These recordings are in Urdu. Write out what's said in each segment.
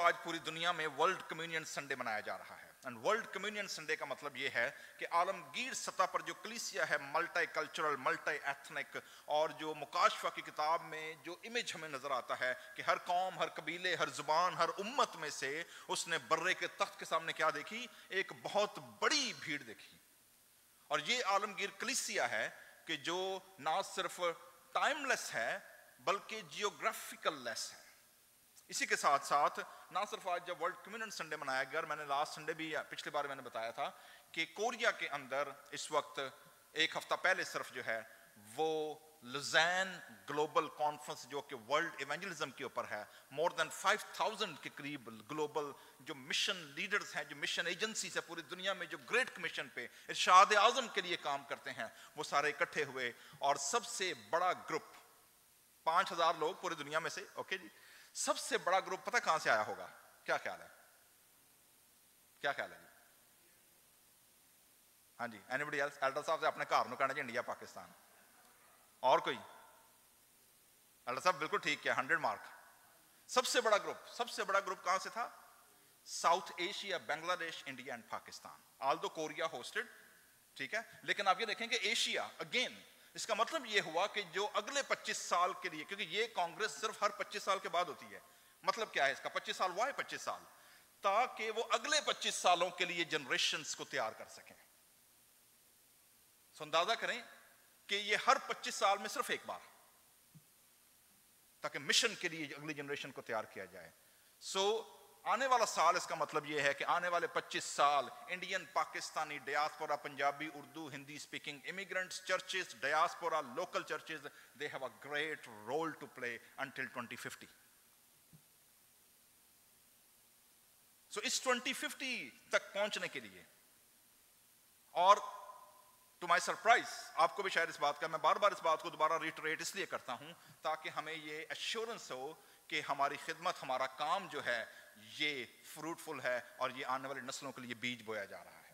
آج پوری دنیا میں ورلڈ کمیونین سنڈے منایا جا رہا ہے. اینڈ ورلڈ کمیونین سنڈے کا مطلب یہ ہے کہ عالمگیر سطح پر جو کلیسیا ہے ملٹی کلچرل ملٹی ایتھنک، اور جو مکاشفہ کی کتاب میں جو امیج ہمیں نظر آتا ہے کہ ہر قوم، ہر قبیلے، ہر زبان، ہر امت میں سے اس نے برے کے تخت کے سامنے کیا دیکھی؟ ایک بہت بڑی بھیڑ دیکھی. اور یہ عالمگیر کلیسیا ہے کہ جو نہ صرف ٹائم لیس ہے بلکہ جیوگرافیکل لیس ہے. اسی کے ساتھ ساتھ نہ صرف آج جب ورلڈ کمیونین سنڈے منایا گیا، اور میں نے لاسٹ سنڈے بھی پچھلی بار میں نے بتایا تھا کہ کوریا کے اندر اس وقت ایک ہفتہ پہلے صرف جو ہے وہ لوزین گلوبل کانفرنس جو کہ ورلڈ ایونجلزم کے اوپر ہے، مور دین 5000 کے قریب گلوبل جو مشن لیڈرز ہیں، جو مشن ایجنسیز ہیں پوری دنیا میں، جو گریٹ کمیشن پہ ارشاد اعظم کے لیے کام کرتے ہیں، وہ سارے اکٹھے ہوئے. اور سب سے بڑا گروپ 5000 لوگ پوری دنیا میں سے، اوکے جی، سب سے بڑا گروپ پتہ کہاں سے آیا ہوگا؟ کیا خیال ہے؟ کیا خیال ہے جی؟ ہاں جی، اینی بڈی ایلس؟ ایلڈر صاحب سے اپنے گھر نوں کہنا جی انڈیا پاکستان. اور کوئی؟ ایلڈر صاحب بالکل ٹھیک کیا، 100 مارک. سب سے بڑا گروپ کہاں سے تھا؟ ساؤتھ ایشیا، بنگلہ دیش، India and Pakistan. آلدو Korea hosted, ٹھیک ہے، لیکن آپ یہ دیکھیں کہ ایشیا اگین. اس کا مطلب یہ ہوا کہ جو اگلے 25 سال کے لیے، کیونکہ یہ کانگریس صرف ہر 25 سال کے بعد ہوتی ہے، مطلب کیا ہے اس کا؟ 25 سال ہوا ہے، 25 سال، تاکہ وہ اگلے 25 سالوں کے لیے جنریشنز کو تیار کر سکیں. سو اندازہ کریں کہ یہ ہر 25 سال میں صرف ایک بار، تاکہ مشن کے لیے اگلی جنریشن کو تیار کیا جائے. سو آنے والا سال، اس کا مطلب یہ ہے کہ آنے والے 25 سال Indian, Pakistani, diaspora, Punjabi, Urdu, Hindi speaking immigrants, churches, diaspora, local churches, they have a great role to play until 2050. So اس 2050 تک پہنچنے کے لیے، اور ٹو مائی سرپرائز آپ کو بھی شاید اس بات کا، میں بار بار اس بات کو دوبارہ ریٹریٹ اس لیے کرتا ہوں تاکہ ہمیں یہ ایشورنس ہو کہ ہماری خدمت، ہمارا کام جو ہے یہ فروٹفل ہے اور یہ آنے والی نسلوں کے لیے بیج بویا جا رہا ہے.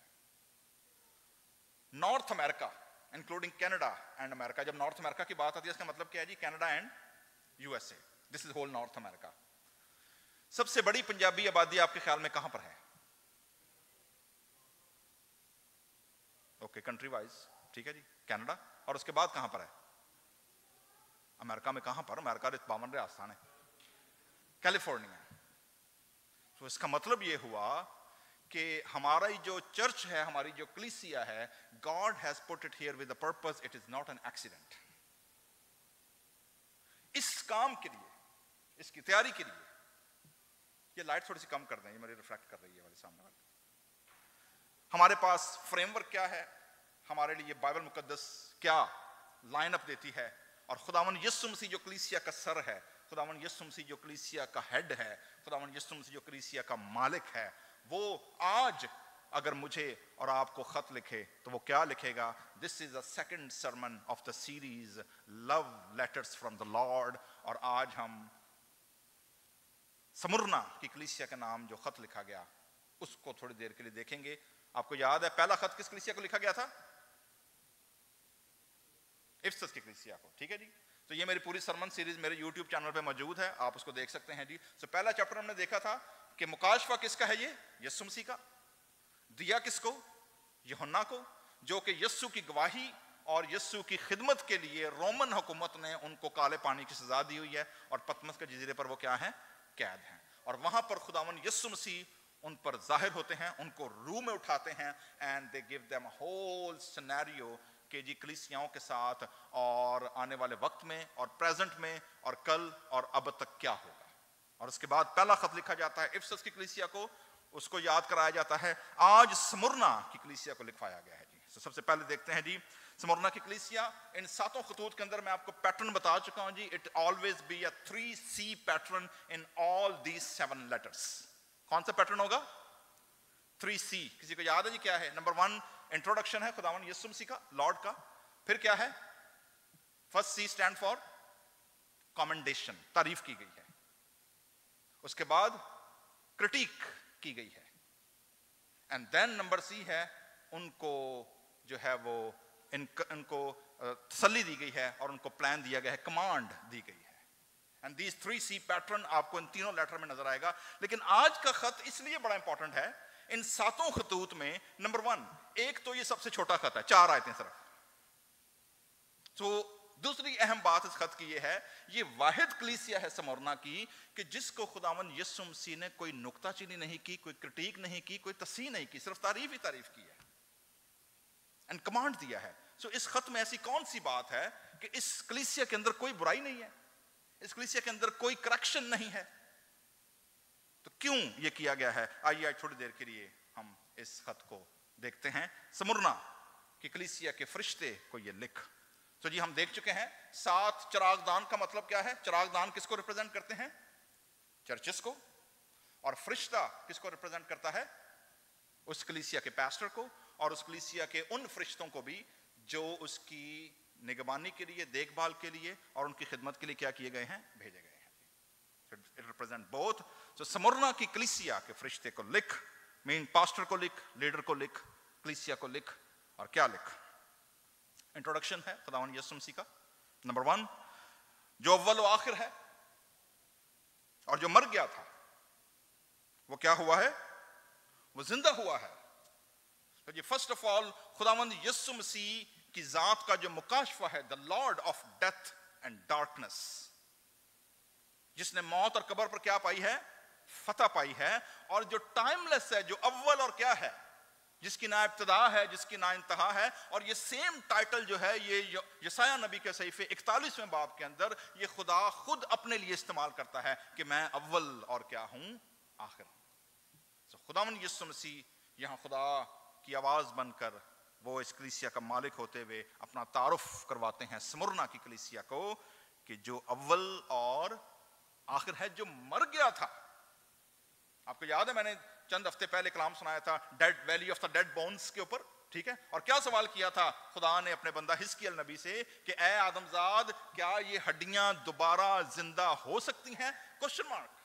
North America including Canada and America, جب نارتھ امریکہ کی بات آتی ہے اس کا مطلب کیا ہے جی؟ Canada and U S A, this is whole north America. سب سے بڑی پنجابی آبادی آپ کے خیال میں کہاں پر ہے؟ اوکے، کنٹری وائز، ٹھیک ہے جی، کینیڈا. اور اس کے بعد کہاں پر ہے؟ امریکہ میں کہاں پر؟ امریکہ 52 ریاستان ہے، کیلیفورنیا. تو اس کا مطلب یہ ہوا کہ ہماری جو چرچ ہے، ہماری جو کلیسیا ہے، God has put it here with a purpose, it is not an accident. اس کام کے لیے، اس کی تیاری کے لیے، یہ لائٹ تھوڑی سی کم کر دیں، یہ میری ریفلیکٹ کر رہی ہے والے سامنے والے. ہمارے پاس فریم ورک کیا ہے؟ ہمارے لیے بائبل مقدس کیا لائن اپ دیتی ہے؟ اور خداوند یسوع مسیح جو کلیسیا کا سر ہے، خداوند یسوع مسیح جو کلیسیا کا ہیڈ ہے، خداوند یسوع مسیح جو کلیسیا کا مالک ہے، وہ آج اگر مجھے اور آپ کو خط لکھے تو وہ کیا لکھے گا؟ This is the second sermon of the series Love Letters from the Lord. اور آج ہم سمرنا کی کلیسیا کا نام جو خط لکھا گیا اس کو تھوڑی دیر کے لیے دیکھیں گے. آپ کو یاد ہے پہلا خط کس کلیسیا کو لکھا گیا تھا؟ افسس کی کلیسیا کو، ٹھیک ہے جی. تو یہ میری پوری سرمن سیریز میرے یوٹیوب چینل پہ موجود ہے، آپ اس کو دیکھ سکتے ہیں جی. سو پہلا چیپٹر ہم نے دیکھا تھا کہ مکاشفہ کس کا ہے؟ یہ یسوع مسیح کا. دیا کس کو؟ یوحنا کو، جو کہ یسوع کی گواہی اور یسوع کی خدمت کے لیے رومن حکومت نے ان کو کالے پانی کی سزا دی ہوئی ہے، اور پتمس کے جزیرے پر وہ کیا ہیں؟ قید ہیں. اور وہاں پر خداوند یسوع مسیح ان پر ظاہر ہوتے ہیں، ان کو روح میں اٹھاتے ہیں، and they give them whole scenario کہ جی کلیسیاؤں کے ساتھ اور آنے والے وقت میں اور پریزنٹ میں اور کل اور اب تک کیا ہوگا. اور اس کے بعد پہلا خط لکھا جاتا ہے افسس کی کلیسیا کو، اس کو یاد کرایا جاتا ہے. آج سمرنا کی کلیسیا کو لکھوایا گیا ہے جی. سب سے پہلے دیکھتے ہیں جی سمرنا کی کلیسیا. ان 7 خطوط کے اندر میں آپ کو پیٹرن بتا چکا ہوں جی. It always be a 3C pattern in all these 7 letters. کون سا پیٹرن ہوگا؟ 3C. کسی کو یاد ہے جی کیا ہے؟ نمبر 1 انٹروڈکشن ہے خداوند یسوع مسیح کا، لارڈ کا. پھر کیا ہے؟ فرسٹ C اسٹینڈ فار کامنڈیشن، تعریف کی گئی ہے. اس کے بعد کرٹیک کی گئی ہے. اینڈ دین نمبر C ہے ان کو جو ہے وہ ان کو تسلی دی گئی ہے اور ان کو پلان دیا گیا ہے، کمانڈ دی گئی ہے. And these 3C pattern آپ کو ان تینوں لیٹر میں نظر آئے گا. لیکن آج کا خط اس لیے بڑا امپورٹنٹ ہے, ان 7 خطوط میں نمبر 1, ایک تو یہ سب سے چھوٹا خط ہے, 4 آیتیں صرف. تو دوسری اہم بات اس خط کی یہ ہے, یہ واحد کلیسیا ہے سمورنا کی کہ جس کو خداوند یسوع مسیح نے کوئی نکتہ چینی نہیں کی, کوئی کرٹیک نہیں کی, کوئی تصحیح نہیں کی, صرف تعریف ہی تعریف کی ہے اینڈ کمانڈ دیا ہے. سو اس خط میں ایسی کون سی بات ہے کہ اس کلیسیا کے اندر کوئی برائی نہیں ہے, اس کلیسیا کے اندر کوئی کریکشن نہیں ہے؟ تو کیوں یہ کیا گیا ہے؟ آئیے تھوڑی دیر کے لیے ہم اس خط کو دیکھتے ہیں. سمرنا کی کلیسیا کے فرشتے کو یہ لکھ. تو جی ہم دیکھ چکے ہیں 7 چراغ دان کا مطلب کیا ہے. چراغ دان کس کو ریپرزینٹ کرتے ہیں؟ چرچز کو. اور فرشتہ کس کو ریپرزینٹ کرتا ہے؟ اس کلیسیا کے پیسٹر کو, اور اس کلیسیا کے ان فرشتوں کو بھی جو اس کی نگہبانی کے لیے, دیکھ بھال کے لیے اور ان کی خدمت کے لیے کیا کیے گئے ہیں؟ بھیجے گئے ہیں. It represent both. So Smyrna کی کلیسیا کے فرشتے کو لکھ, مین پاسٹر کو لکھ, لیڈر کو لکھ, کلیسیا کو لکھ. اور کیا لکھ؟ انٹروڈکشن ہے خداوند یسوع مسیح کا. نمبر 1, جو اول و آخر ہے اور جو مر گیا تھا وہ کیا ہوا ہے؟ وہ زندہ ہوا ہے. تو یہ فرسٹ آف آل خداوند یسوع مسیح کی ذات کا جو مکاشفہ ہے, the Lord of death and darkness, جس نے موت اور قبر پر کیا پائی ہے؟ فتح پائی ہے. اور جو ٹائم لیس ہے, جو اول اور کیا ہے, جس کی نہ ابتدا ہے, جس کی نہ انتہا ہے. اور یہ سیم ٹائٹل جو ہے یہ یسایہ نبی کے صحیفے 41ویں باب کے اندر یہ خدا خود اپنے لیے استعمال کرتا ہے کہ میں اول اور کیا ہوں؟ آخر ہوں. خداوند یسوع مسیح یہاں خدا کی آواز بن کر وہ اس کلیسیا کا مالک ہوتے ہوئے اپنا تعارف کرواتے ہیں سمرنا کی کلیسیا کو کہ جو اول اور آخر ہے, جو مر گیا تھا. آپ کو یاد ہے میں نے چند ہفتے پہلے کلام سنایا تھا dead valley of the dead bones کے اوپر, ٹھیک ہے؟ اور کیا سوال کیا تھا خدا نے اپنے بندہ حزقیل نبی سے کہ اے آدم زاد, کیا یہ ہڈیاں دوبارہ زندہ ہو سکتی ہیں؟ Question mark.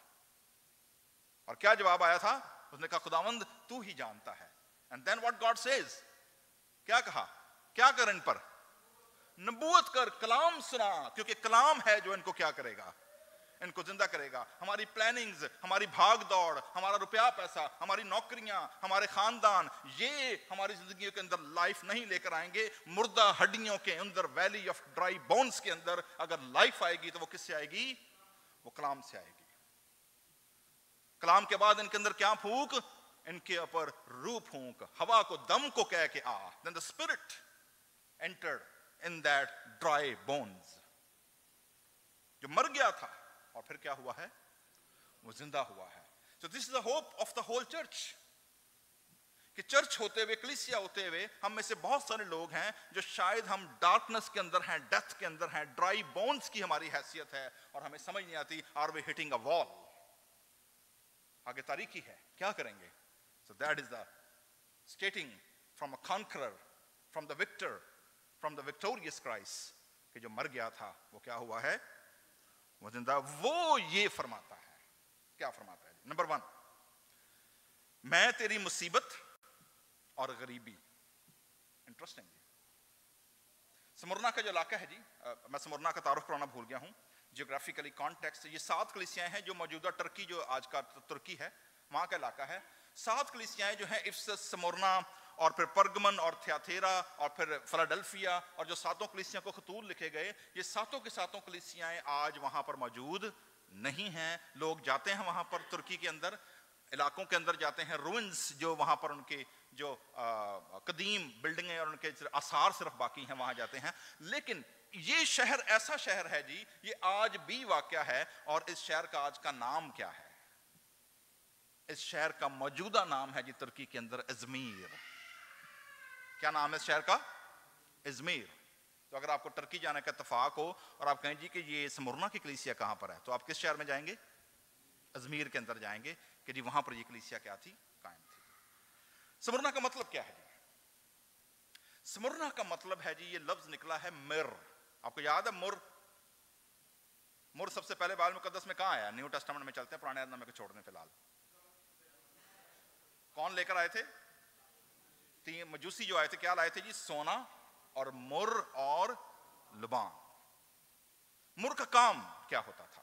اور کیا جواب آیا تھا؟ اس نے کہا خداوند تو ہی جانتا ہے. And then what God says, کیا کہا؟ کیا کر ان پر؟ نبوت کر, کلام سنا, کیونکہ کلام ہے جو ان کو کیا کرے گا؟ ان کو زندہ کرے گا. ہماری پلاننگز, ہماری بھاگ دوڑ, ہمارا روپیہ پیسہ, ہماری نوکریاں, ہمارے خاندان, یہ ہماری زندگیوں کے اندر لائف نہیں لے کر آئیں گے. مردہ ہڈیوں کے اندر, ویلی آف ڈرائی بونز کے اندر اگر لائف آئے گی تو وہ کس سے آئے گی؟ وہ کلام سے آئے گی. کلام کے بعد ان کے اندر کیا پھونک؟ ان کے اوپر روح پھونک, ہوا کو, دم کو کہہ کے آ. Then the spirit entered in that dry bones. جو مر گیا تھا اور پھر کیا ہوا ہے؟ وہ زندہ ہوا ہے. So this is the hope of the whole church. کہ چرچ ہوتے ہوئے, کلیسیا ہوتے ہوئے ہم میں سے بہت سارے لوگ ہیں جو شاید ہم ڈارکنس کے اندر ہیں, ڈیتھ کے اندر ہیں, ڈرائی بونز کی ہماری حیثیت ہے اور ہمیں سمجھ نہیں آتی are we hitting a wall. آگے تاریکی ہے, کیا کریں گے؟ So that is the stating from a conqueror, from the victor, from the victorious Christ, کہ جو مر گیا تھا وہ کیا ہوا ہے؟ وہ زندہ. وہ یہ فرماتا ہے, کیا فرماتا ہے؟ نمبر 1, میں تیری مصیبت اور غریبی. انٹرسٹنگ جی. سمرنا کا جو علاقہ ہے جی, میں سمرنا کا تعارف کرانا بھول گیا ہوں. جیوگرافیکلی کانٹیکسٹ, یہ 7 کلیسیاں ہیں جو موجودہ ٹرکی, جو آج کا ترکی ہے, وہاں کا علاقہ ہے. 7 کلیسیاں جو ہیں افسس, سمرنا اور پھر پرگمن اور تھیاتیرا اور پھر فلاڈلفیا, اور جو 7 کلیسیاں کو خطوط لکھے گئے, یہ 7 کے 7 کلیسیاں آج وہاں پر موجود نہیں ہیں. لوگ جاتے ہیں وہاں پر, ترکی کے اندر علاقوں کے اندر جاتے ہیں, روئنز جو وہاں پر ان کے جو قدیم بلڈنگیں اور ان کے آثار صرف باقی ہیں وہاں جاتے ہیں. لیکن یہ شہر ایسا شہر ہے جی, یہ آج بھی واقع ہے. اور اس شہر کا آج کا نام کیا ہے؟ اس شہر کا موجودہ نام ہے جی ترکی کے اندر ازمیر. کیا نام ہے اس شہر کا؟ ازمیر. تو اگر آپ کو ترکی جانے کا اتفاق ہو اور آپ کہیں جی کہ یہ سمرنا کی کلیسیا کہاں پر ہے, تو آپ کس شہر میں جائیں گے؟ ازمیر کے اندر جائیں گے کہ جی وہاں پر یہ کلیسیا کیا تھی؟ قائم تھی. سمرنا کا مطلب کیا ہے جی؟ سمرنا کا مطلب ہے جی, یہ لفظ نکلا ہے مر. آپ کو یاد ہے مر؟ مر سب سے پہلے بائبل مقدس میں کہاں آیا؟ نیو ٹیسٹمنٹ میں چلتے ہیں, پرانے عہد نامے کو چھوڑنے فی الحال. کون لے کر آئے تھے؟ 3 مجوسی جو آئے تھے, کیا لائے تھے جی؟ سونا اور مر اور لبان. مر کا کام کیا ہوتا تھا؟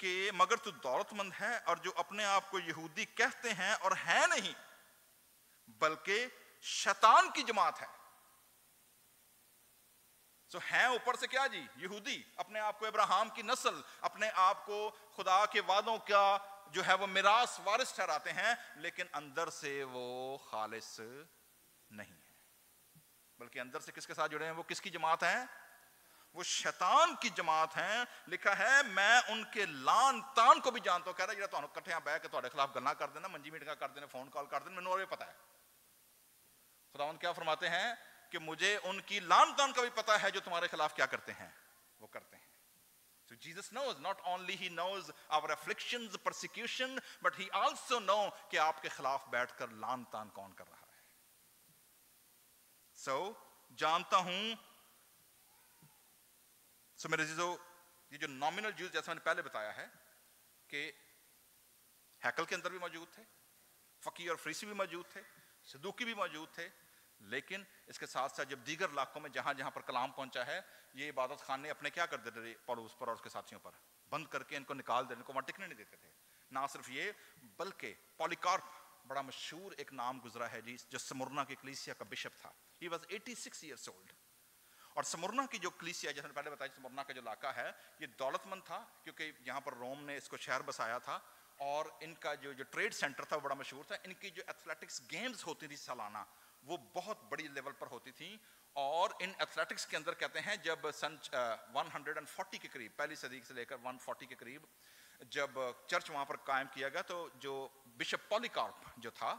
کہ مگر تو دولت مند ہے اور جو اپنے آپ کو یہودی کہتے ہیں اور ہیں نہیں بلکہ شیطان کی جماعت ہے. سو ہیں اوپر سے کیا جی؟ یہودی، اپنے آپ کو ابراہیم کی نسل، اپنے آپ کو خدا کے وعدوں کا جو ہے وہ میراث وارث ٹھہراتے ہیں، لیکن اندر سے وہ خالص نہیں ہے، بلکہ اندر سے کس کے ساتھ جڑے ہیں؟ وہ کس کی جماعت ہیں؟ وہ شیطان کی جماعت ہیں. لکھا ہے میں ان کے لان تان کو بھی جانتا ہوں. کہہ رہا ہے جڑا تانوں کٹھے بہ کے تہاڈے خلاف گلاں کر دینا، منجی میٹنگاں کر دینا، فون کال کر دینا، مینوں اور پتہ ہے. خداوند کیا فرماتے ہیں کہ مجھے ان کی لان تان کا بھی پتہ ہے جو تمہارے خلاف کیا کرتے ہیں، وہ کرتے ہیں. So Jesus knows, not only he knows our afflictions, persecution, but he also know کہ آپ کے خلاف بیٹھ کر لان تان کون کر رہا ہے. So جانتا ہوں. سو میرے عزیزو، یہ جو نامنل جوز جیسا میں نے پہلے بتایا ہے کہ ہیکل کے اندر بھی موجود تھے، فقی اور فریسی بھی موجود تھے، صدوقی بھی موجود تھے، لیکن اس کے ساتھ ساتھ جب دیگر علاقوں میں جہاں جہاں پر کلام پہنچا ہے، یہ عبادت خانے اپنے کیا کر دیتے تھے؟ پولس پر اور اس کے ساتھیوں پر بند کر کے ان کو نکال دینے کو وہاں ٹکنے نہیں دیتے تھے. نہ صرف یہ بلکہ پولیکارپ بڑا مشہور ایک نام گزرا ہے جی، جو سمرنا کی کلیسیا کا بشپ تھا. He was 86 years old. اور سمرنا کی جو کلیسیا، جیسے میں پہلے بتایا، سمرنا کا جو علاقہ ہے یہ دولت مند تھا کیونکہ یہاں پر روم نے اس کو شہر بسایا تھا، اور ان کا جو ٹریڈ سینٹر تھا وہ بڑا مشہور تھا. ان کی جو ایتھلیٹکس گیمز ہوتی تھی سالانہ، وہ بہت بڑی لیول پر ہوتی تھیں. اور ان ایتھلیٹکس کے اندر کہتے ہیں جب سن 140 کے قریب، پہلی صدی سے لے کر 140 کے قریب جب چرچ وہاں پر قائم کیا گیا، تو جو بشپ پولیکارپ جو تھا،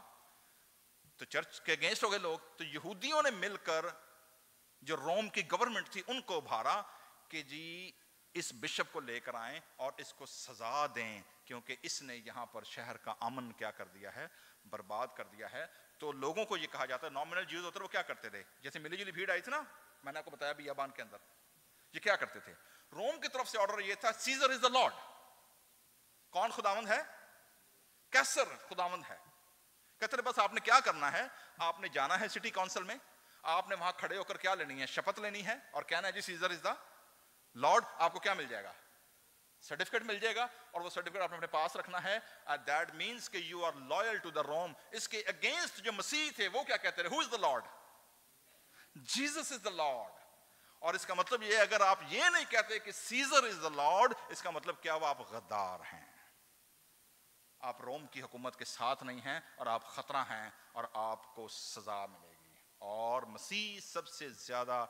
تو چرچ کے اگینسٹ ہو گئے لوگ، تو یہودیوں نے مل کر جو روم کی گورنمنٹ تھی ان کو ابھارا کہ جی اس بشپ کو لے کر آئیں اور اس کو سزا دیں، کیونکہ اس نے یہاں پر شہر کا امن کیا کر دیا ہے؟ برباد کر دیا ہے. تو لوگوں کو یہ کہا جاتا ہے، نامنل جیوز ہوتے ہیں، وہ کیا کرتے تھے؟ جیسے ملی جلی بھیڑ آئی تھی نا، میں نے آپ کو بتایا بیابان کے اندر، یہ کیا کرتے تھے؟ روم کی طرف سے آرڈر یہ تھا، سیزر از دا لارڈ. کون خداوند ہے؟ کیسر خداوند ہے. کہتے ہیں بس آپ نے کیا کرنا ہے؟ آپ نے جانا ہے سٹی کونسل میں، آپ نے وہاں کھڑے ہو کر کیا لینی ہے؟ شپت لینی ہے اور کہنا ہے جی سیزر از دا لارڈ. آپ کو کیا مل جائے گا؟ سرٹیفکیٹ مل جائے گا، اور وہ سرٹیفکیٹ آپ نے اپنے پاس رکھنا ہے. دیٹ مینس کہ you are loyal to the Rome. اس کے اگینسٹ جو مسیح تھے وہ کیا کہتے رہے؟ Who is the Lord? Jesus is the Lord. اور اس کا مطلب یہ، اگر آپ یہ نہیں کہتے کہ سیزر از دا لارڈ، اس کا مطلب کیا ہوا؟ آپ غدار ہیں، آپ روم کی حکومت کے ساتھ نہیں ہیں، اور آپ خطرہ ہیں، اور آپ کو سزا ملے گی. اور مسیح سب سے زیادہ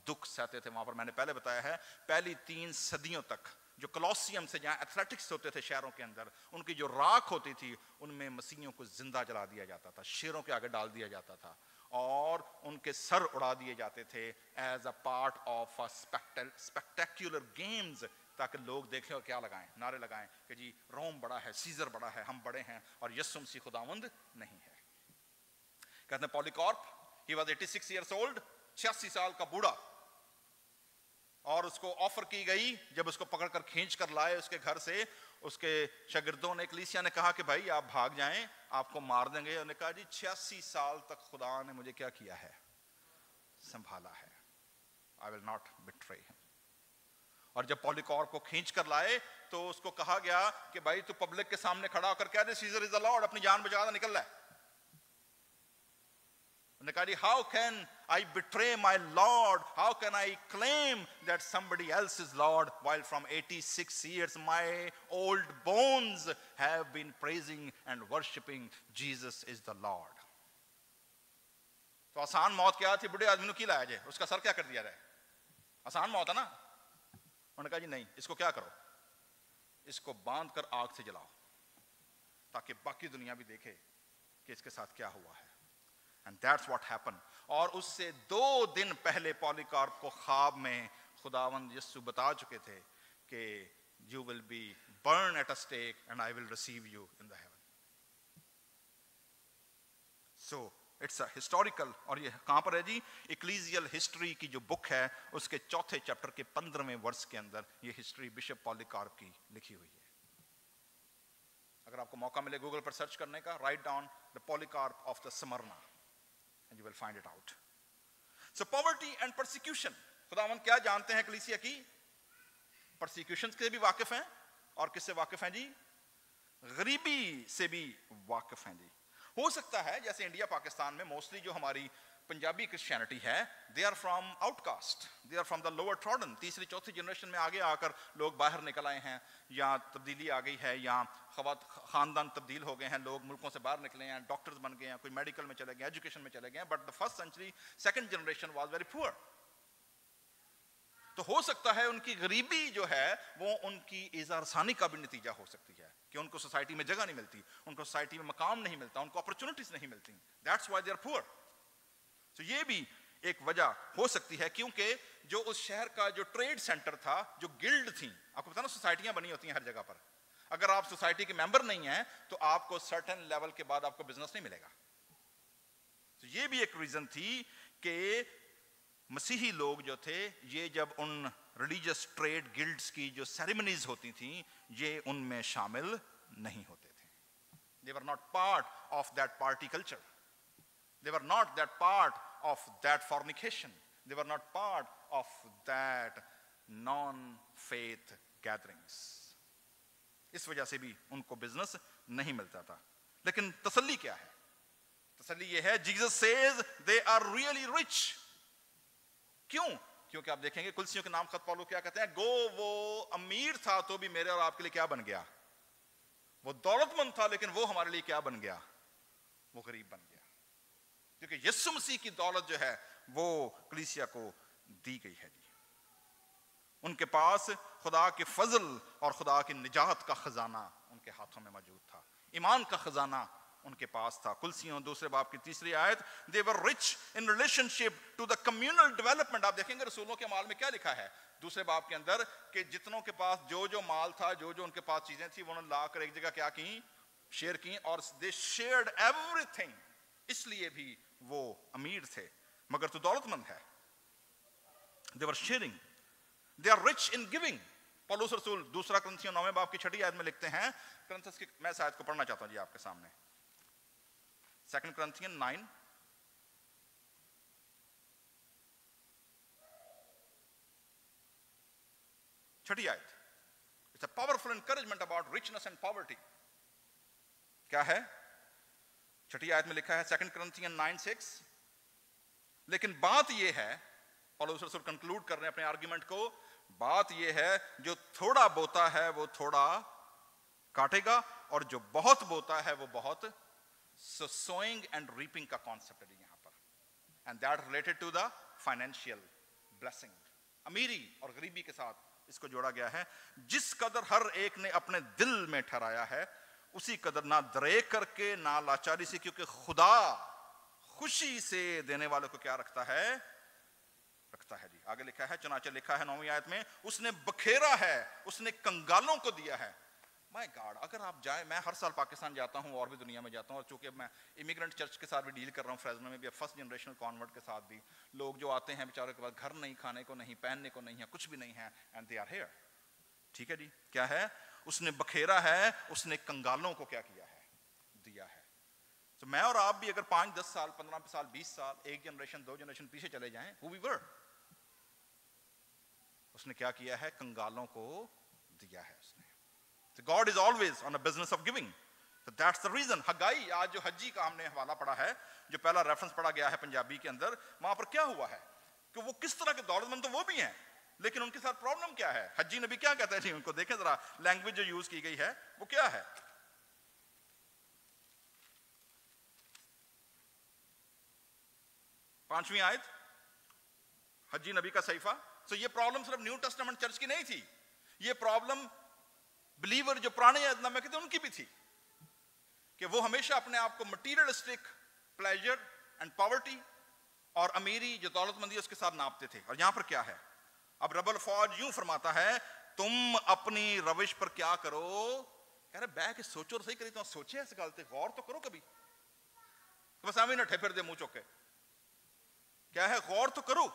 دکھ سہتے تھے وہاں پر. میں نے پہلے بتایا ہے پہلی 3 صدیوں تک جو کولوسیم سے جہاں ایتھلیٹکس ہوتے تھے شہروں کے اندر، ان کی جو راکھ ہوتی تھی ان میں مسیحیوں کو زندہ جلا دیا جاتا تھا، شیروں کے آگے ڈال دیا جاتا تھا، اور ان کے سر اڑا دیے جاتے تھے as a part of spectacular games, تاکہ لوگ دیکھیں اور کیا لگائیں؟ نعرے لگائیں کہ جی روم بڑا ہے، سیزر بڑا ہے، ہم بڑے ہیں، اور یسوع مسیح خداوند نہیں ہے. کہتے ہیں Polycarp, he was 86 years old، 86 سال کا بوڑھا. اور اس کو آفر کی گئی، جب اس کو پکڑ کر کھینچ کر لائے اس کے گھر سے، اس کے شاگردوں نے، کلیسیا نے کہا کہ بھائی آپ بھاگ جائیں، آپ کو مار دیں گے. انہوں نے کہا جی 86 سال تک خدا نے مجھے کیا کیا ہے؟ سنبھالا ہے. I will not betray him. اور جب پولیکارپ کو کھینچ کر لائے تو اس کو کہا گیا کہ بھائی تو پبلک کے سامنے کھڑا ہو کر کہہ دے سیزر از دا لارڈ، اپنی جان بچا کے نکل رہا ہے. انہوں نے کہا جی how can I betray my Lord? How can I claim that somebody else is Lord while from 86 years my old bones have been praising and worshipping Jesus is the Lord. تو آسان موت کیا تھی؟ بڑے آدمی کو کی لایا جائے، اس کا سر کیا کر دیا جائے؟ آسان موت ہے نا. انہوں نے کہا جی نہیں، اس کو کیا کرو؟ اس کو باندھ کر آگ سے جلاؤ تاکہ باقی دنیا بھی دیکھے کہ اس کے ساتھ کیا ہوا ہے. And that's what happened. اور اس سے 2 دن پہلے پولیکارپ کو خواب میں خداوند یسوع بتا چکے تھے کہ you will be burned at a stake and I will receive you in the heaven. So it's a historical، اور یہ کہاں پر ہے جی؟ ایکلیزیل ہسٹری کی جو بک ہے اس کے 4 چیپٹر کے 15ویں ورس کے اندر یہ ہسٹری بشپ پولیکارپ کی لکھی ہوئی ہے. اگر آپ کو موقع ملے گوگل پر سرچ کرنے کا، write down the Polycarp of the Smyrna and you will find it out. So poverty and persecution، خداوند کیا جانتے ہیں کلیسیا کی؟ پرسیکیوشن سے بھی واقف ہیں، اور کس سے واقف ہیں جی؟ غریبی سے بھی واقف ہیں جی. ہو سکتا ہے جیسے انڈیا پاکستان میں موسٹلی جو ہماری پنجابی کرسچینٹی ہے, they are from out caste, they are from the lower trodden. تیسری چوتھی جنریشن میں آگے آ کر لوگ باہر نکل آئے ہیں, یا تبدیلی آ گئی ہے, یا خاندان تبدیل ہو گئے ہیں, لوگ ملکوں سے باہر نکلے ہیں, ڈاکٹرز بن گئے ہیں, کوئی میڈیکل میں چلے گئے, ایجوکیشن میں چلے گئے ہیں. But the first century second generation was very poor. تو ہو سکتا ہے ان کی غریبی جو ہے وہ ان کی اعزار ثانی کا بھی نتیجہ ہو سکتی ہے کہ ان کو سوسائٹی میں جگہ نہیں ملتی, ان کو سوسائٹی میں مقام نہیں ملتا, ان کو اپرچونٹیز نہیں ملتی. دیٹس وائی دے آر پور. تو یہ بھی ایک وجہ ہو سکتی ہے, کیونکہ جو اس شہر کا جو ٹریڈ سینٹر تھا, جو گلڈ تھیں, آپ کو پتا نا سوسائٹیاں بنی ہوتی ہیں ہر جگہ پر, اگر آپ سوسائٹی کے ممبر نہیں ہیں تو آپ کو سرٹن لیول کے بعد آپ کو بزنس نہیں ملے گا. تو یہ بھی ایک ریزن تھی کہ مسیحی لوگ جو تھے یہ جب ان ریلیجس ٹریڈ گلڈز کی جو سیریمنیز ہوتی تھیں یہ ان میں شامل نہیں ہوتے تھے. They were not part of that party culture. They were not that part of that fornication. They were not part of that non-faith gatherings. اس وجہ سے بھی ان کو بزنس نہیں ملتا تھا. لیکن تسلی کیا ہے؟ تسلی یہ ہے, Jesus says they are really rich. کیوں؟ کیونکہ آپ دیکھیں گے کلسیوں کے نام خط پالو کیا کہتے ہیں, گو وہ امیر تھا تو بھی میرے اور آپ کے لیے کیا بن گیا؟ وہ دولت مند تھا لیکن وہ ہمارے لیے کیا بن گیا؟ وہ غریب بن گیا. کیونکہ یسوع مسیح کی دولت جو ہے وہ کلیسیا کو دی گئی ہے جی. ان کے پاس خدا کے فضل اور خدا کی نجات کا خزانہ ان کے ہاتھوں میں موجود تھا, ایمان کا خزانہ ان کے پاس تھا. کلسیوں دوسرے باب کی تیسری آیت, they were rich in relationship to the communal development. آپ دیکھیں گے رسولوں کے مال میں کیا لکھا ہے دوسرے باب کے اندر, کہ جتنوں کے پاس جو مال تھا, جو ان کے پاس چیزیں تھیں, وہ انہوں نے لا کر ایک جگہ کیا کی؟ شیئر کی, اور they shared everything. اس لیے بھی وہ امیر تھے, مگر تو دولت مند ہے. they were sharing, they are rich in giving. پولس رسول دوسرا کرنتھیوں 9 باب کی 6 آیت میں لکھتے ہیں, کرنتھس کی میں اس آیت کو پڑھنا چاہتا ہوں جی آپ کے سامنے. 2 Corinthians 9 6 آیت. It's a powerful encouragement about richness and poverty. کیا ہے 6 آیت میں لکھا ہے 2 Corinthians 9:6. لیکن بات یہ ہے, پولس رسول کنکلوڈ کر رہے ہیں اپنے آرگیومنٹ کو, بات یہ ہے جو تھوڑا بوتا ہے وہ تھوڑا کاٹے گا, اور جو بہت بوتا ہے وہ بہت. So sowing and reaping کا concept ہے یہاں پر, and that related to the financial blessing. امیری اور غریبی کے ساتھ اس کو جوڑا گیا ہے. جس قدر ہر ایک نے اپنے دل میں ٹھہرایا ہے اسی قدر نہ دریغ کر کے نہ لاچاری سے, کیونکہ خدا خوشی سے دینے والوں کو کیا رکھتا ہے جی. آگے لکھا ہے, چنانچہ لکھا ہے 9ویں آیت میں, اس نے بکھیرا ہے, اس نے کنگالوں کو دیا ہے. مائی گاڈ, اگر آپ جائیں, میں ہر سال پاکستان جاتا ہوں اور بھی دنیا میں جاتا ہوں, اور چونکہ میں امیگرنٹ چرچ کے ساتھ بھی ڈیل کر رہا ہوں, فریزنو میں بھی فرسٹ جنریشنل کانورٹ کے ساتھ بھی, لوگ جو آتے ہیں بیچاروں کے پاس گھر نہیں, کھانے کو نہیں, پہننے کو نہیں ہے, کچھ بھی نہیں ہے, اینڈ دے آر ہیئر. ٹھیک ہے جی, کیا ہے؟ اس نے بکھیرا ہے, اس نے کنگالوں کو کیا کیا ہے؟ دیا ہے. تو میں اور آپ بھی اگر 5, 10 سال, 15 سال, 20 سال, ایک جنریشن 2 جنریشن پیچھے چلے جائیں, who we were, اس نے کیا کیا ہے؟ کنگالوں کو دیا ہے اس نے. So God is always on a business of giving. So that's the reason. حگائی, آج جو حجی کا ہم نے حوالہ پڑھا ہے, جو پہلا ریفرنس پڑھا گیا ہے پنجابی کے اندر, وہاں پر کیا ہوا ہے کہ وہ کس طرح کے دولت مند تو وہ بھی ہیں, لیکن ان کے ساتھ پرابلم کیا ہے؟ حجی نبی کیا کہتے ہیں جی, ان کو دیکھیں ذرا لینگویج جو یوز کی گئی ہے وہ کیا ہے. 5ویں آیت, حجی نبی کا صحیفہ. So یہ پرابلم صرف نیو ٹیسٹمنٹ چرچ کی نہیں تھی, یہ پرابلم بلیور جو پرانے عہد نامے کے تھے ان کی بھی تھی, کہ وہ ہمیشہ اپنے آپ کو مٹیریلسٹک پلیجر اینڈ پاورٹی اور امیری جو دولت مندی اس کے ساتھ ناپتے تھے. اور یہاں پر کیا ہے؟ اب رب الفوج یوں فرماتا ہے, تم اپنی روش پر کیا کرو, کہہ رہے بیٹھ کے سوچو اور صحیح کری, تو سوچے ایسے غلطی, غور تو کرو کبھی, بس ہمیں نہ ٹھپر دے منہ چوک کے. کیا ہے؟ غور تو کرو.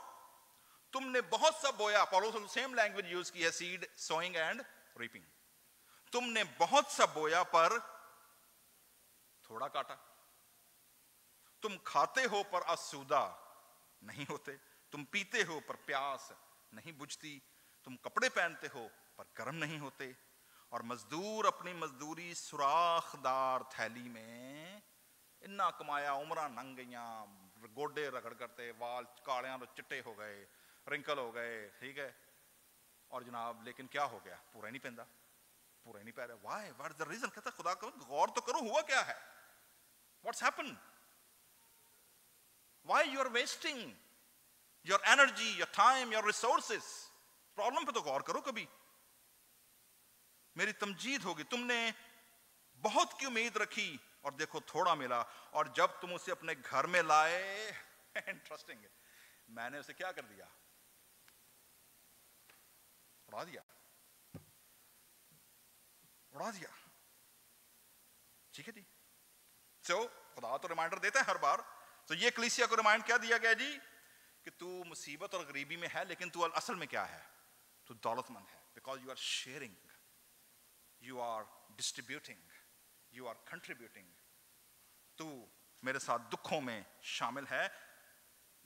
تم نے بہت سا بویا, پالوس سیم لینگویج یوز کی ہے, سیڈ سوئنگ اینڈ ریپنگ. تم نے بہت سا بویا پر تھوڑا کاٹا. تم کھاتے ہو پر آسودہ نہیں ہوتے, تم پیتے ہو پر پیاس نہیں بجھتی, تم کپڑے پہنتے ہو پر گرم نہیں ہوتے. اور مزدور اپنی مزدوری سوراخ دار تھیلی میں اتنا کمایا، عمرہ ننگ گئیاں، گوڈے رگڑ کرتے، وال کالیاں تو چٹے ہو گئے، رنکل ہو گئے، ٹھیک ہے، اور جناب لیکن کیا ہو گیا؟ پورا ہی نہیں پہنتا، پورا ہی نہیں پہ رہا. Why? What is the reason? کہتا خدا کو غور تو کرو ہوا کیا ہے، what's happen, why you are wasting your energy, your time, your resources. Problem پہ تو غور کرو کبھی. میری تمجید ہوگی، تم نے بہت کی امید رکھی اور دیکھو تھوڑا ملا، اور جب تم اسے اپنے گھر میں لائے، انٹرسٹنگ ہے، میں نے اسے کیا کر دیا؟ اڑا دیا، اڑا دیا. ٹھیک ہے جی. سو خدا تو ریمائنڈر دیتا ہے ہر بار. تو یہ کلیسیا کو ریمائنڈ کیا دیا گیا جی کہ تو مصیبت اور غریبی میں ہے، لیکن تو اصل میں کیا ہے؟ تو دولت مند ہے. Because you are sharing, you are distributing, you are contributing. تو میرے ساتھ دکھوں میں شامل ہے.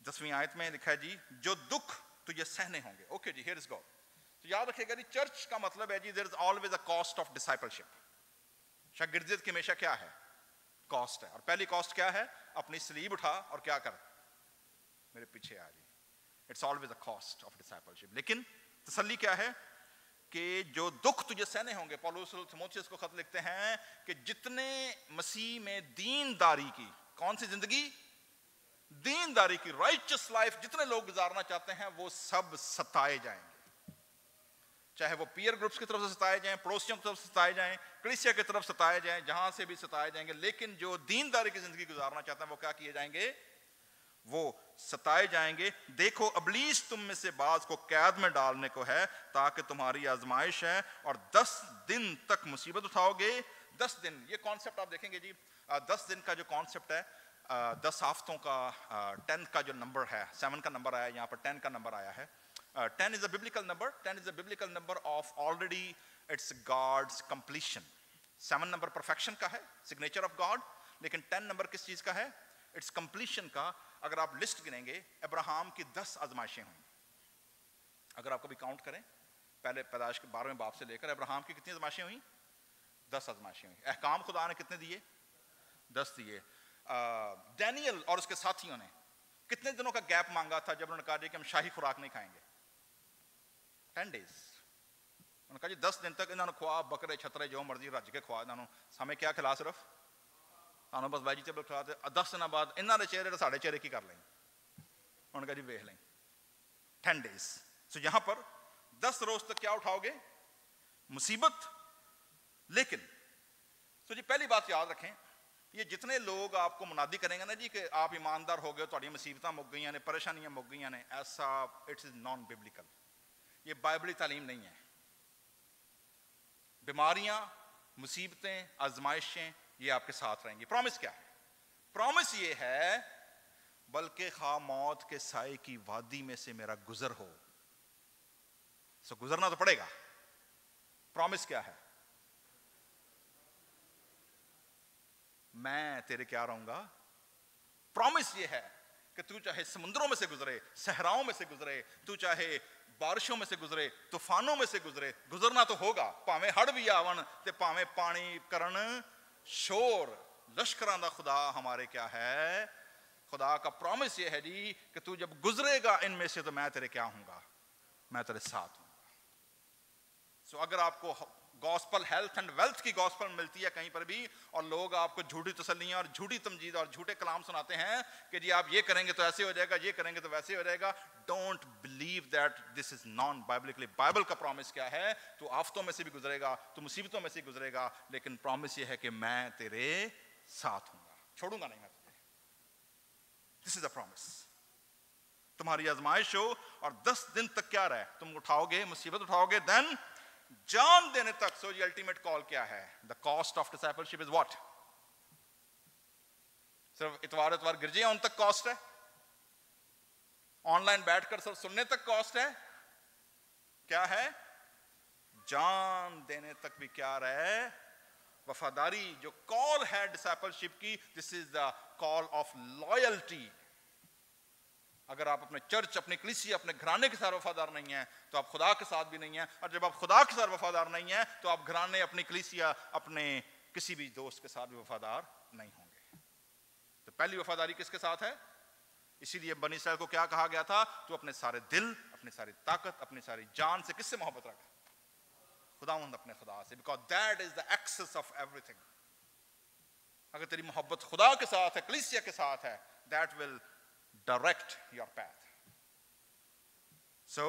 10ویں آیت میں لکھا ہے جی جو دکھ تجھے سہنے ہوں گے. اوکے جی، ہیئر از گو. تو یاد رکھے گا جی چرچ کا مطلب ہے جی there is always a cost of discipleship. شاگردیت کی ہمیشہ کیا ہے؟ کاسٹ ہے. اور پہلی کاسٹ کیا ہے؟ اپنی صلیب اٹھا اور کیا کر؟ میرے پیچھے آ جی. It's always a cost of discipleship. لیکن تسلی کیا ہے؟ کہ جو دکھ تجھے سہنے ہوں گے. پولس تیموتھیوس کو خط لکھتے ہیں کہ جتنے مسیح میں دینداری کی، کون سی زندگی؟ دینداری کی، رائچس لائف جتنے لوگ گزارنا چاہتے ہیں وہ سب ستائے جائیں گے. چاہے وہ پیئر گروپس کی طرف سے ستائے جائیں، پڑوسیوں کی طرف سے ستائے جائیں، کلیسیا کی طرف ستائے جائیں، جہاں سے بھی ستائے جائیں گے. لیکن جو دینداری کی زندگی گزارنا چاہتے ہیں وہ کیا کیے جائیں گے؟ وہ ستائے جائیں گے. دیکھو ابلیس تم میں سے بعض کو قید میں ڈالنے کو ہے تاکہ تمہاری آزمائش ہے، اور 10 دن تک مصیبت اٹھاؤ گے. 10 دن، یہ کانسیپٹ آپ دیکھیں گے جی. 10 دن کا جو کانسیپٹ ہے، 10 ہفتوں کا، 10 کا جو نمبر ہے، 7 کا نمبر آیا یہاں پر، 10 کا نمبر آیا ہے. 10 is a biblical number. 10 is a biblical number of already it's God's completion. 7 number perfection کا ہے، سگنیچر آف گاڈ. لیکن 10 نمبر کس چیز کا ہے؟ اٹس کمپلیشن کا. اگر آپ لسٹ گنیں گے، ابراہم کی 10 آزمائشیں ہوئیں. اگر آپ کبھی کاؤنٹ کریں، پہلے پیدائش کے 12ویں باب سے لے کر ابراہم کی کتنی آزمائشیں ہوئیں؟ 10 آزمائشیں ہوئیں. احکام خدا نے کتنے دیے؟ 10 دیے. ڈینیل اور اس کے ساتھیوں نے کتنے دنوں کا گیپ مانگا تھا جب انہوں نے کہا کہ ہم شاہی خوراک نہیں کھائیں گے؟ 10 days. انہوں نے کہا جی 10 دن تک انہوں نے کھوا، بکرے چھترے جو مرضی رج کے کھوا. انہوں نے ہمیں کیا کھلا؟ صرف انہوں بس ویجیٹیبل کھلا دے. 10 دن بعد انہوں نے چہرے ساڑھے چہرے کی کر لیں. انہوں نے کہا جی ویکھ لیں. 10 days. سو یہاں پر 10 روز تک کیا اٹھاؤ گے؟ مصیبت. لیکن تو جی پہلی بات یاد رکھیں، یہ جتنے لوگ آپ کو منادی کریں گے نا جی کہ آپ ایماندار ہو گئے، تھوڑی مصیبتیں مک گئی نے، پریشانیاں مک گئی نے، ایسا اٹس نان ببلیکل. یہ بائبلی تعلیم نہیں ہے. بیماریاں، مصیبتیں، آزمائشیں یہ آپ کے ساتھ رہیں گی. پرومس کیا ہے؟ پرومس یہ ہے بلکہ خواہ موت کے سائے کی وادی میں سے میرا گزر ہو. سو گزرنا تو پڑے گا. پرومس کیا ہے؟ میں تیرے کیا رہوں گا. پرومس یہ ہے کہ تو چاہے سمندروں میں سے گزرے، صحراؤں میں سے گزرے، تو چاہے بارشوں میں سے گزرے، طوفانوں میں سے گزرے، گزرنا تو ہوگا. پاویں ہڑ بھی آون تے پاویں پانی کرن شور. لشکراں دا خدا ہمارے کیا ہے؟ خدا کا پرومس یہ ہے جی کہ تو جب گزرے گا ان میں سے تو میں تیرے کیا ہوں گا؟ میں تیرے ساتھ ہوں گا. سو اگر آپ کو گاسپل ہیلتھ اینڈ ویلتھ کی گاسپل ملتی ہے کہیں پر بھی، اور لوگ آپ کو جھوٹی تسلیاں اور جھوٹی تمجید اور جھوٹے کلام سناتے ہیں کہ جی آپ یہ کریں گے تو ایسے ہو جائے گا، یہ کریں گے تو ویسے ہو جائے گا، don't believe that this is non biblically. Bible کا پرومس کیا ہے؟ تو آفتوں میں سے بھی گزرے گا، تو مصیبتوں میں سے گزرے گا، لیکن پرومس یہ ہے کہ میں تیرے ساتھ ہوں گا، چھوڑوں گا نہیں میں تجھے. دس از اے پرومس. تمہاری آزمائش ہو اور 10 دن تک کیا رہے؟ تم اٹھاؤ گے، مصیبت اٹھاؤ گے، دین جان دینے تک. سو یہ الٹیمیٹ کال کیا ہے؟ The cost of discipleship is what? صرف اتوار گرجے ان تک کاسٹ ہے؟ آن لائن بیٹھ کر صرف سننے تک کاسٹ ہے؟ کیا ہے؟ جان دینے تک بھی کیا رہے؟ وفاداری. جو کال ہے ڈسائپلشپ کی، دس از دا کال آف لائلٹی. اگر آپ اپنے چرچ، اپنے کلیسیا، اپنے گھرانے کے ساتھ وفادار نہیں ہیں تو آپ خدا کے ساتھ بھی نہیں ہیں، اور جب آپ خدا کے ساتھ وفادار نہیں ہیں تو آپ گھرانے، اپنی کلیسیا، اپنے کسی بھی دوست کے ساتھ بھی وفادار نہیں ہوں گے۔ تو پہلی وفاداری کس کے ساتھ ہے؟ اسی لیے بنی اسرائیل کو کیا کہا گیا تھا؟ تو اپنے سارے دل، اپنی ساری طاقت، اپنی ساری جان سے کس سے محبت رکھ؟ خداوند اپنے خدا سے، because that is the access of everything۔ اگر تیری محبت خدا کے ساتھ ہے، کلیسیا کے ساتھ ہے، that will direct your path۔ so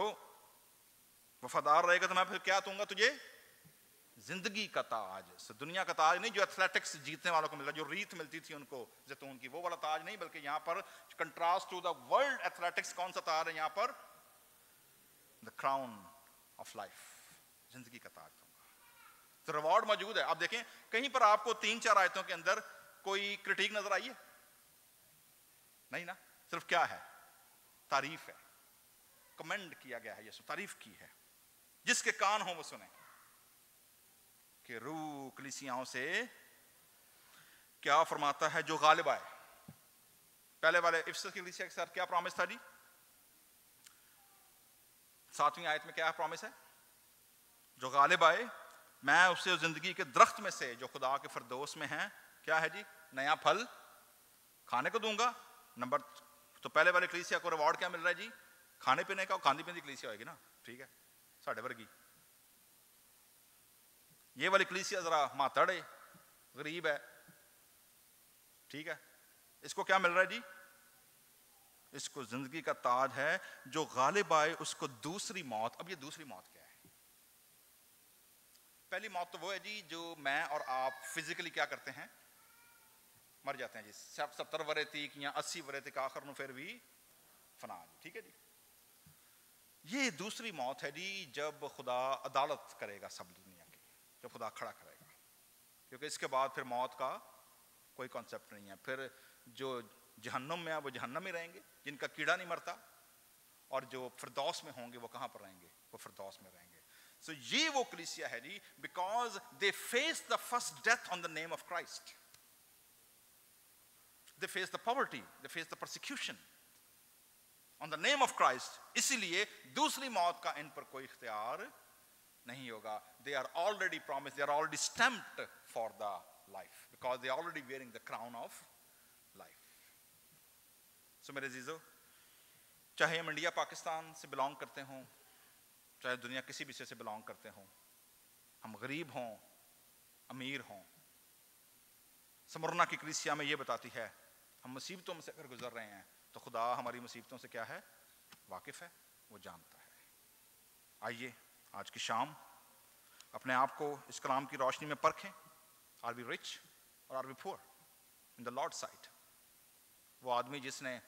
وفادار رہے گا تو میں پھر کیا دوں گا تجھے؟ زندگی کا تاج۔ دنیا کا تاج نہیں جو ایتھلیٹکس جیتنے والوں کو ملتا، جو ریت ملتی تھی ان کو زیتون کی، وہ والا تاج نہیں، بلکہ یہاں پر contrast to the world athletics کون سا تاج ہے یہاں پر؟ دا کراؤن آف لائف، زندگی کا تاج دوں گا۔ تو ریوارڈ موجود ہے۔ آپ دیکھیں کہیں پر آپ کو 3-4 آیتوں کے اندر کوئی کرٹیک نظر آئی ہے؟ نہیں نا، صرف کیا ہے؟ تعریف ہے، کمنڈ کیا گیا ہے، یسوع تعریف کی ہے۔ جس کے کان ہوں وہ سنیں کہ روح کلیسیاؤں سے کیا فرماتا ہے جو غالب آئے۔ پہلے والے افسس کی کلیسیا کے ساتھ کیا پرومس تھا جی؟ 7ویں آیت میں کیا پرومس ہے؟ جو غالب آئے میں اسے زندگی کے درخت میں سے جو خدا کے فردوس میں ہیں، کیا ہے جی؟ نیا پھل کھانے کو دوں گا۔ تو پہلے والے کلیسیا کو ریوارڈ کیا مل رہا ہے جی؟ کھانے پینے کا۔ کھاندی پیندی کلیسیا ہوئے گی نا، ٹھیک ہے، ساڑھے ورگی۔ یہ والی کلیسیا ذرا ماتڑ ہے، غریب ہے، ٹھیک ہے، اس کو کیا مل رہا ہے جی؟ اس کو زندگی کا تاج ہے۔ جو غالب آئے اس کو دوسری موت۔ اب یہ دوسری موت کیا ہے؟ پہلی موت تو وہ ہے جی جو میں اور آپ فزیکلی کیا کرتے ہیں؟ مر جاتے ہیں جی، 70 ورے تک یا 80 ورے تک، آخر میں پھر بھی فنا جی، ٹھیک ہے جی۔ یہ دوسری موت ہے جی جب خدا عدالت کرے گا سب دنیا کی، جب خدا کھڑا کرے گا، کیونکہ اس کے بعد پھر موت کا کوئی کانسیپٹ نہیں ہے۔ پھر جو جہنم میں ہیں وہ جہنم میں رہیں گے، جن کا کیڑا نہیں مرتا، اور جو فردوس میں ہوں گے وہ کہاں پر رہیں گے؟ وہ فردوس میں رہیں گے۔ سو یہ وہ کلیسیا ہے جی، because they face the first death on the name of Christ, they face the poverty, they face the persecution on the name of Christ. اسی لیے دوسری موت کا ان پر کوئی اختیار نہیں ہوگا۔ They are already promised, they are already stamped for the life, because they are already wearing the crown of life. So میرے عزیزو، چاہے ہم انڈیا پاکستان سے بلانگ کرتے ہوں، چاہے دنیا کسی بھی سے بلانگ کرتے ہوں، ہم غریب ہوں، امیر ہوں، سمرنا کی کلیسیا میں یہ بتاتی ہے ہم مصیبتوں میں سے اگر گزر رہے ہیں تو خدا ہماری مصیبتوں سے کیا ہے؟ واقف ہے، وہ جانتا ہے۔ آئیے آج کی شام اپنے آپ کو اس کلام کی روشنی میں پرکھیں۔ آر وی رچ اور آر وی پور ان دا لارڈ سائٹ؟ وہ آدمی جس نے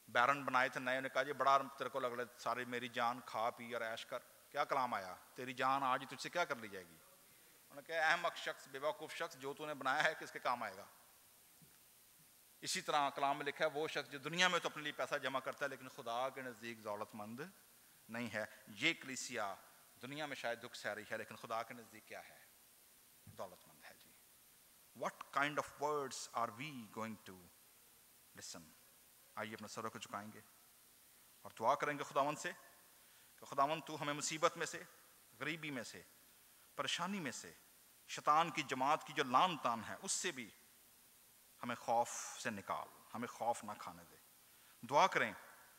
بیرن بنائے تھے نئے، نے کہا جی بڑا تیرے کو لگ رہا ہے ساری میری جان کھا پی اور عیش کر، کیا کلام آیا؟ تیری جان آج تجھ سے کیا کر لی جائے گی؟ انہوں نے کہا احمق شخص، بے وقوف شخص، جو تو نے بنایا ہے کس کے کام آئے گا؟ اسی طرح کلام میں لکھا ہے وہ شخص جو دنیا میں تو اپنے لیے پیسہ جمع کرتا ہے لیکن خدا کے نزدیک دولت مند نہیں ہے۔ یہ کلیسیا دنیا میں شاید دکھ سہ رہی ہے لیکن خدا کے نزدیک کیا ہے؟ دولت مند ہے جی۔ What kind of words are we going to listen؟ آئیے اپنے سروں کو جھکائیں گے اور دعا کریں گے خداوند سے کہ خداوند تو ہمیں مصیبت میں سے، غریبی میں سے، پریشانی میں سے، شیطان کی جماعت کی جو لان تان ہے اس سے بھی ہمیں خوف سے نکال، ہمیں خوف نہ کھانے دے۔ دعا کریں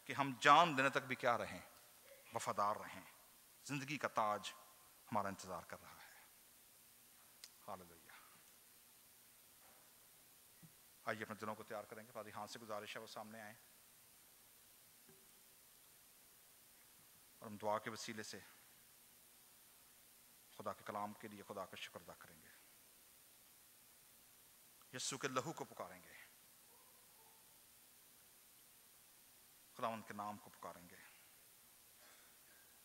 کہ ہم جان دینے تک بھی کیا رہیں؟ وفادار رہیں۔ زندگی کا تاج ہمارا انتظار کر رہا ہے۔ ہاللیلویہ۔ آئیے اپنے دلوں کو تیار کریں گے۔ فادی ہاں سے گزارش ہے وہ سامنے آئیں اور ہم دعا کے وسیلے سے خدا کے کلام کے لیے خدا کا شکر ادا کریں گے، یسوع کے لہو کو پکاریں گے، خداوند کے نام کو پکاریں گے،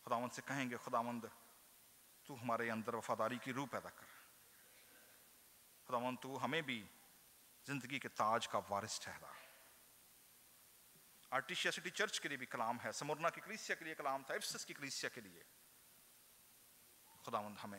خداوند سے کہیں گے خداوند تو ہمارے اندر وفاداری کی روح پیدا کر، خداوند تو ہمیں بھی زندگی کے تاج کا وارث ٹھہرا۔ آرٹیشیا سٹی چرچ کے لیے بھی کلام ہے، سمرنا کی کلیسیا کے لیے کلام تھا، افسس کی کلیسیا کے لیے۔ خداوند ہمیں